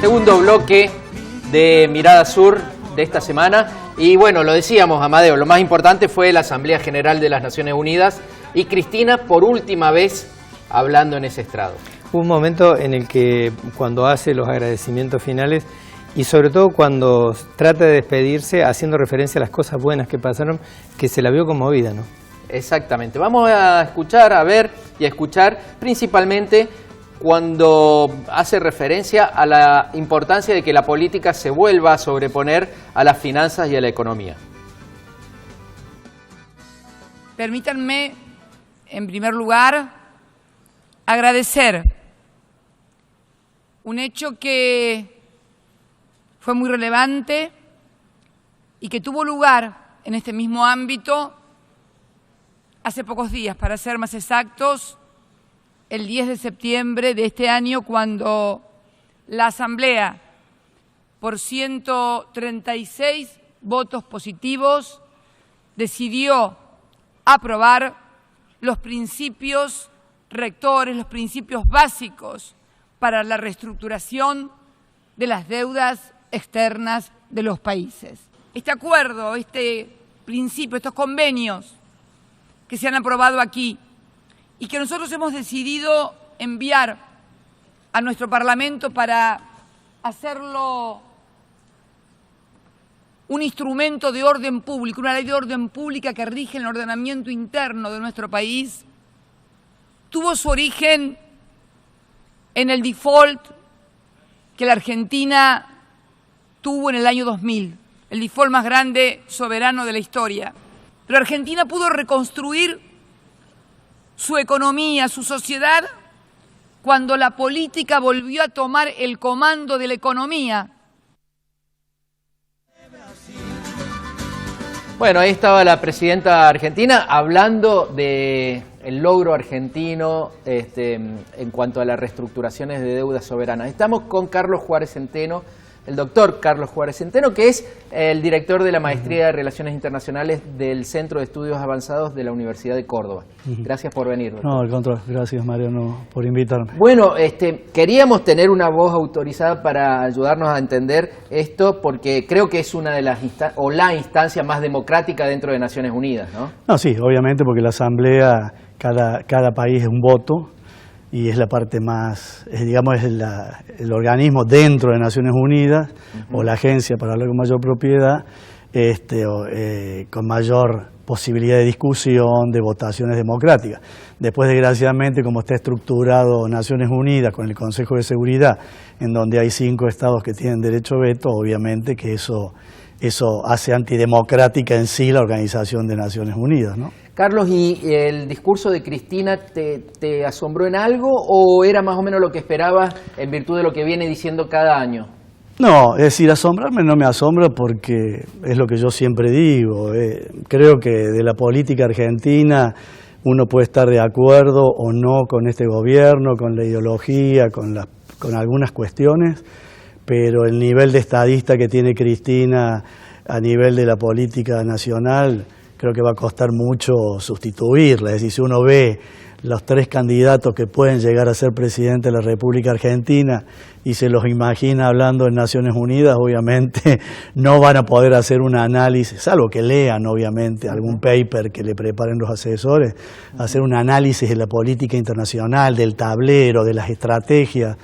Segundo bloque de Mirada Sur de esta semana. Y bueno, lo decíamos, Amadeo, lo más importante fue la Asamblea General de las Naciones Unidas y Cristina por última vez hablando en ese estrado. Hubo un momento en el que cuando hace los agradecimientos finales y sobre todo cuando trata de despedirse haciendo referencia a las cosas buenas que pasaron, que se la vio conmovida, ¿no? Exactamente. Vamos a escuchar, a ver y a escuchar principalmente cuando hace referencia a la importancia de que la política se vuelva a sobreponer a las finanzas y a la economía. Permítanme, en primer lugar, agradecer un hecho que fue muy relevante y que tuvo lugar en este mismo ámbito hace pocos días, para ser más exactos, el 10 de septiembre de este año, cuando la Asamblea, por 136 votos positivos, decidió aprobar los principios rectores, los principios básicos para la reestructuración de las deudas externas de los países. Este acuerdo, este principio, estos convenios que se han aprobado aquí y que nosotros hemos decidido enviar a nuestro Parlamento para hacerlo un instrumento de orden público, una ley de orden pública que rige el ordenamiento interno de nuestro país, tuvo su origen en el default que la Argentina tuvo en el año 2000, el default más grande soberano de la historia. Pero Argentina pudo reconstruir su economía, su sociedad, cuando la política volvió a tomar el comando de la economía. Bueno, ahí estaba la presidenta argentina hablando de el logro argentino en cuanto a las reestructuraciones de deudas soberanas. Estamos con Carlos Juárez Centeno, el doctor Carlos Juárez Centeno, que es el director de la Maestría de Relaciones Internacionales del Centro de Estudios Avanzados de la Universidad de Córdoba. Gracias por venir, doctor. No, al contrario, gracias, Mariano, por invitarme. Bueno, queríamos tener una voz autorizada para ayudarnos a entender esto, porque creo que es una de las la instancia más democrática dentro de Naciones Unidas, ¿no? No, sí, obviamente, porque la Asamblea, cada país es un voto, y es la parte más, digamos, es el organismo dentro de Naciones Unidas, o la agencia, para hablar con mayor propiedad, con mayor posibilidad de discusión, de votaciones democráticas. Después, desgraciadamente, como está estructurado Naciones Unidas con el Consejo de Seguridad, en donde hay 5 estados que tienen derecho a veto, obviamente que eso hace antidemocrática en sí la Organización de Naciones Unidas, ¿no? Carlos, ¿y el discurso de Cristina te asombró en algo o era más o menos lo que esperabas en virtud de lo que viene diciendo cada año? No, es decir, asombrarme no me asombra porque es lo que yo siempre digo. Creo que de la política argentina uno puede estar de acuerdo o no con este gobierno, con la ideología, con algunas cuestiones, pero el nivel de estadista que tiene Cristina a nivel de la política nacional creo que va a costar mucho sustituirla. Es decir, si uno ve los 3 candidatos que pueden llegar a ser presidente de la República Argentina y se los imagina hablando en Naciones Unidas, obviamente no van a poder hacer un análisis, salvo que lean obviamente algún paper que le preparen los asesores, hacer un análisis de la política internacional, del tablero, de las estrategias,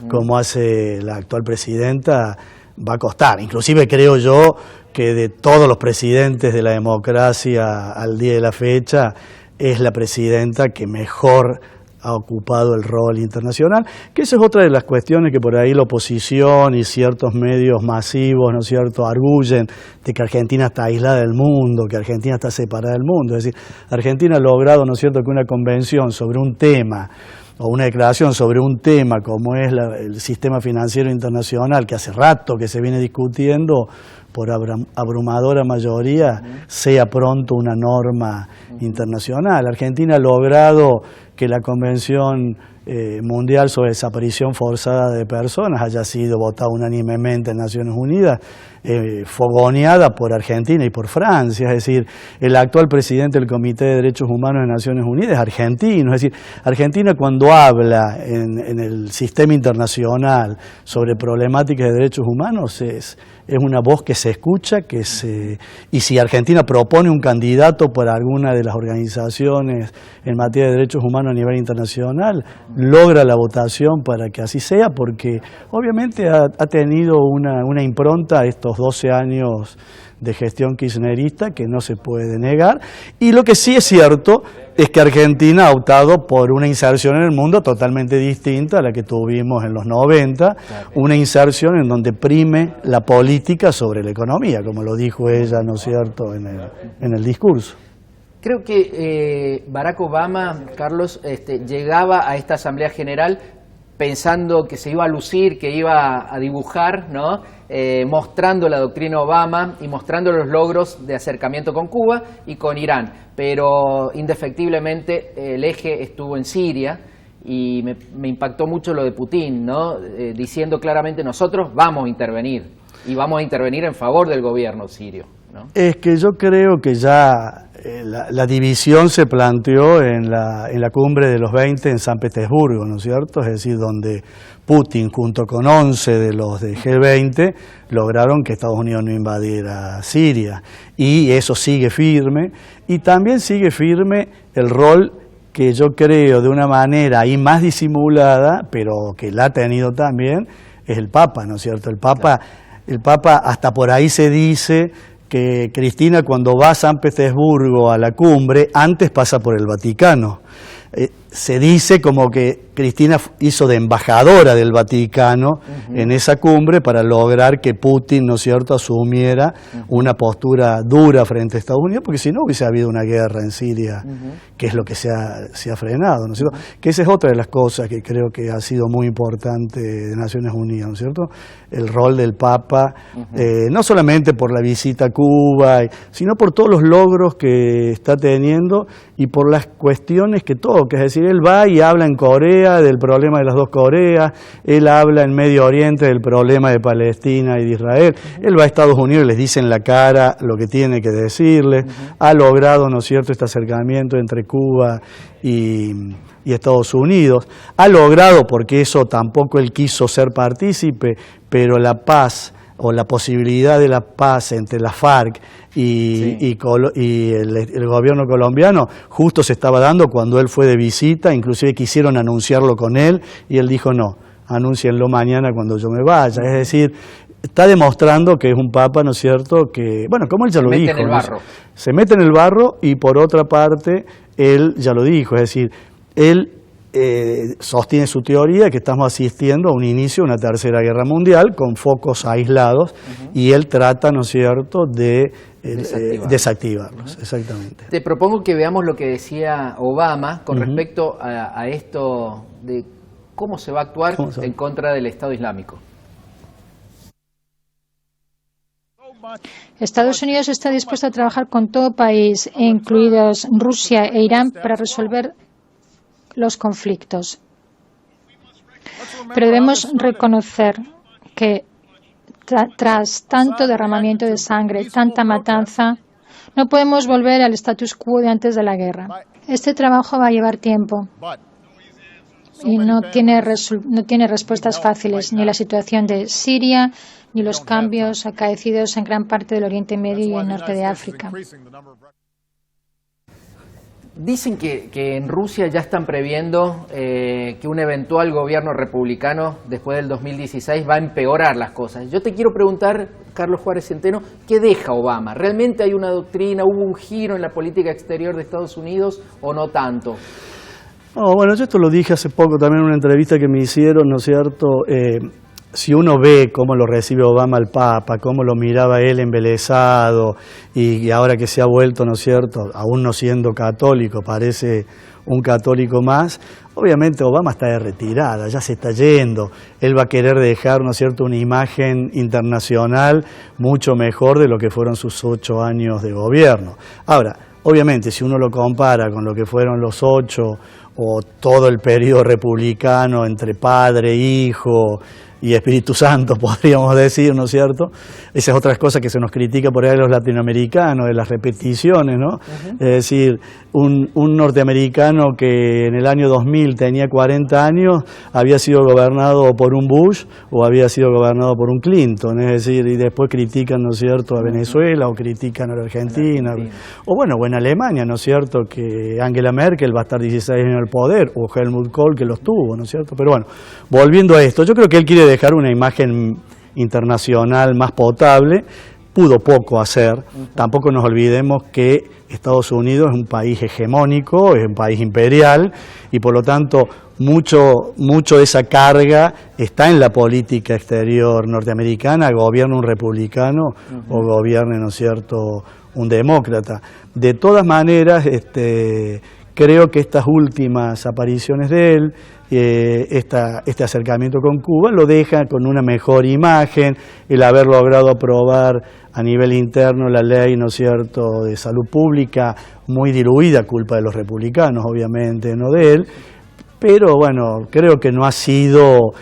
como hace la actual presidenta, va a costar. Inclusive creo yo que de todos los presidentes de la democracia al día de la fecha, es la presidenta que mejor ha ocupado el rol internacional, que esa es otra de las cuestiones que por ahí la oposición y ciertos medios masivos, ¿no es cierto?, arguyen de que Argentina está aislada del mundo, que Argentina está separada del mundo. Es decir, Argentina ha logrado, ¿no es cierto?, que una convención sobre un tema o una declaración sobre un tema como es el sistema financiero internacional, que hace rato que se viene discutiendo, por abrumadora mayoría, sea pronto una norma internacional. Argentina ha logrado que la Convención mundial sobre desaparición forzada de personas haya sido votada unánimemente en Naciones Unidas, fogoneada por Argentina y por Francia. Es decir, el actual presidente del Comité de Derechos Humanos de Naciones Unidas es argentino. Es decir, Argentina cuando habla en el sistema internacional sobre problemáticas de derechos humanos es una voz que se escucha, y si Argentina propone un candidato por alguna de las organizaciones en materia de derechos humanos a nivel internacional, logra la votación para que así sea, porque obviamente ha tenido una impronta estos 12 años de gestión kirchnerista que no se puede negar, y lo que sí es cierto es que Argentina ha optado por una inserción en el mundo totalmente distinta a la que tuvimos en los 90, una inserción en donde prime la política sobre la economía, como lo dijo ella, ¿no es cierto?, en el discurso. Creo que Barack Obama, Carlos, llegaba a esta Asamblea General pensando que se iba a lucir, que iba a dibujar, ¿no? Mostrando la doctrina Obama y mostrando los logros de acercamiento con Cuba y con Irán. Pero indefectiblemente el eje estuvo en Siria y me impactó mucho lo de Putin, ¿no? Diciendo claramente nosotros vamos a intervenir y vamos a intervenir en favor del gobierno sirio, ¿no? Es que yo creo que ya la división se planteó en la cumbre de los 20 en San Petersburgo, ¿no es cierto? Es decir, donde Putin junto con 11 de los de G20 lograron que Estados Unidos no invadiera Siria, y eso sigue firme, y también sigue firme el rol que yo creo de una manera ahí más disimulada, pero que la ha tenido también, es el Papa, ¿no es cierto? El Papa hasta por ahí se dice que Cristina cuando va a San Petersburgo a la cumbre, antes pasa por el Vaticano. Se dice como que Cristina hizo de embajadora del Vaticano en esa cumbre para lograr que Putin, ¿no es cierto?, asumiera una postura dura frente a Estados Unidos, porque si no hubiese habido una guerra en Siria, que es lo que se ha frenado, ¿no es cierto? Que esa es otra de las cosas que creo que ha sido muy importante de Naciones Unidas, ¿no es cierto? El rol del Papa, no solamente por la visita a Cuba, sino por todos los logros que está teniendo y por las cuestiones que toca. Es decir, él va y habla en Corea del problema de las dos Coreas, él habla en Medio Oriente del problema de Palestina y de Israel, él va a Estados Unidos y les dice en la cara lo que tiene que decirles, ha logrado, ¿no es cierto?, este acercamiento entre Cuba y Estados Unidos, ha logrado, porque eso tampoco él quiso ser partícipe, pero la paz o la posibilidad de la paz entre la FARC y el gobierno colombiano justo se estaba dando cuando él fue de visita, inclusive quisieron anunciarlo con él y él dijo no, anúncienlo mañana cuando yo me vaya. Es decir, está demostrando que es un papa, ¿no es cierto?, que, bueno, como él ya lo dijo, se mete en el barro. Se mete en el barro, y por otra parte, él ya lo dijo, es decir, él sostiene su teoría que estamos asistiendo a un inicio de una tercera guerra mundial con focos aislados, y él trata, ¿no es cierto?, de desactivarlos. Exactamente. Te propongo que veamos lo que decía Obama con respecto a esto de cómo se va a actuar en contra del Estado Islámico. Estados Unidos está dispuesto a trabajar con todo país, incluidos Rusia e Irán, para resolver los conflictos. Pero debemos reconocer que tras tanto derramamiento de sangre, tanta matanza, no podemos volver al status quo de antes de la guerra. Este trabajo va a llevar tiempo y no tiene respuestas fáciles, ni la situación de Siria, ni los cambios acaecidos en gran parte del Oriente Medio y el norte de África. Dicen que en Rusia ya están previendo que un eventual gobierno republicano después del 2016 va a empeorar las cosas. Yo te quiero preguntar, Carlos Juárez Centeno, ¿qué deja Obama? ¿Realmente hay una doctrina, hubo un giro en la política exterior de Estados Unidos o no tanto? No, bueno, yo esto lo dije hace poco también en una entrevista que me hicieron, ¿no es cierto? Si uno ve cómo lo recibe Obama al Papa, cómo lo miraba él embelesado, y ahora que se ha vuelto, ¿no es cierto?, aún no siendo católico, parece un católico más, obviamente Obama está de retirada, ya se está yendo, él va a querer dejar, ¿no es cierto?, una imagen internacional mucho mejor de lo que fueron sus 8 años de gobierno. Ahora, Obviamente, si uno lo compara con lo que fueron los 8 o todo el periodo republicano entre padre, hijo y Espíritu Santo, podríamos decir, ¿no es cierto? Esas otras cosas que se nos critica por ahí a los latinoamericanos, de las repeticiones, ¿no? Es decir, un norteamericano que en el año 2000 tenía 40 años, había sido gobernado por un Bush o había sido gobernado por un Clinton, es decir, y después critican, ¿no es cierto?, a Venezuela o critican a la Argentina, o bueno, o en Alemania, ¿no es cierto?, que Angela Merkel va a estar 16 años en el poder, o Helmut Kohl que los tuvo, ¿no es cierto? Pero bueno, volviendo a esto, yo creo que él quiere dejar una imagen internacional más potable, pudo poco hacer, tampoco nos olvidemos que Estados Unidos es un país hegemónico, es un país imperial, y por lo tanto mucho de esa carga está en la política exterior norteamericana, gobierne un republicano o gobierne, ¿no es cierto?, un demócrata. De todas maneras, creo que estas últimas apariciones de él, este acercamiento con Cuba, lo deja con una mejor imagen, el haber logrado aprobar a nivel interno la ley, ¿no es cierto?, de salud pública, muy diluida, culpa de los republicanos, obviamente, no de él, pero bueno, creo que no ha sido...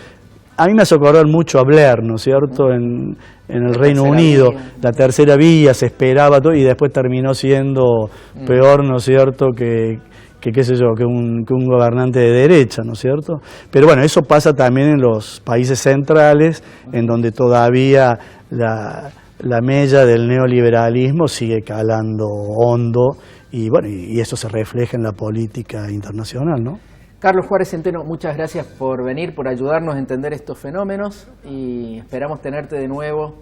A mí me hace acordar mucho a Blair, ¿no es cierto?, en el Reino Unido, la tercera vía, se esperaba todo, y después terminó siendo peor, ¿no es cierto?, que qué sé yo, que un gobernante de derecha, ¿no es cierto? Pero bueno, eso pasa también en los países centrales, en donde todavía la mella del neoliberalismo sigue calando hondo, y bueno, y eso se refleja en la política internacional, ¿no? Carlos Juárez Centeno, muchas gracias por venir, por ayudarnos a entender estos fenómenos, y esperamos tenerte de nuevo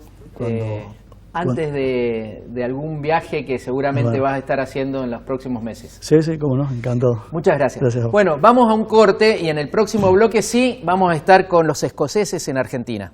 antes de algún viaje que seguramente vas a estar haciendo en los próximos meses. Sí, cómo no, encantado. Muchas gracias. Gracias. Bueno, vamos a un corte y en el próximo bloque sí vamos a estar con los escoceses en Argentina.